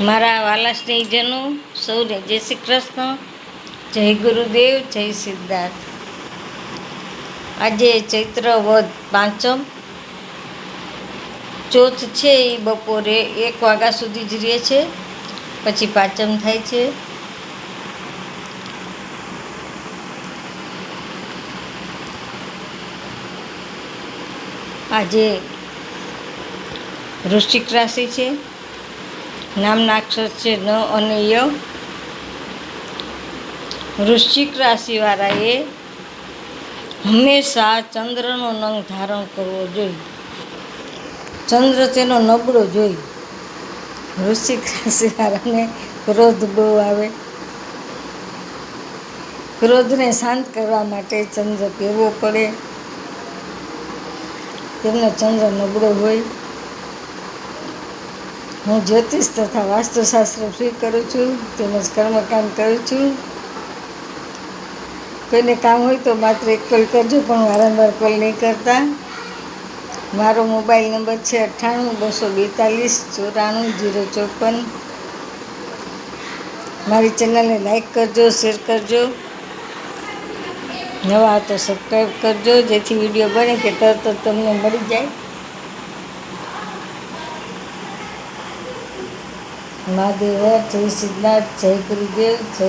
મારા વાલા સ્નેહીજનો સૌને જય શ્રી કૃષ્ણ, જય ગુરુદેવ, જય સિદ્ધાર્થ. આજે ચૈત્ર વદ પાંચમ ચોથ છે. એ બપોરે 1 વાગ્યા સુધી જ રહે છે, પછી પાંચમ થાય છે. આજે વૃશ્ચિક રાશિ છે. નામના અક્ષર છે ન અને ય. વૃશ્ચિક રાશિવાળાએ હંમેશા ચંદ્રનો નંગ ધારણ કરવો જોઈએ. ચંદ્ર તેનો નબળો જોઈએ. વૃશ્ચિક રાશિવાળાને ક્રોધ બહુ આવે. ક્રોધને શાંત કરવા માટે ચંદ્ર કહેવો પડે. તેમને ચંદ્ર નબળો હોય. હું જ્યોતિષ તથા વાસ્તુશાસ્ત્ર ફ્રી કરું છું, તેમજ કર્મકાંડ કરું છું. કોઈને કામ હોય તો માત્ર એક કોલ કરજો, પણ વારંવાર કોલ નહીં કરતા. મારો મોબાઈલ નંબર છે 98-242-94-054. મારી ચેનલને લાઈક કરજો, શેર કરજો. નવા તો સબસ્ક્રાઈબ કરજો, જેથી વિડીયો બને કે તરત જ તમને મળી જાય. મહાદેવ, જય સિદ્ધનાથ, જય ગુરુદેવ, જય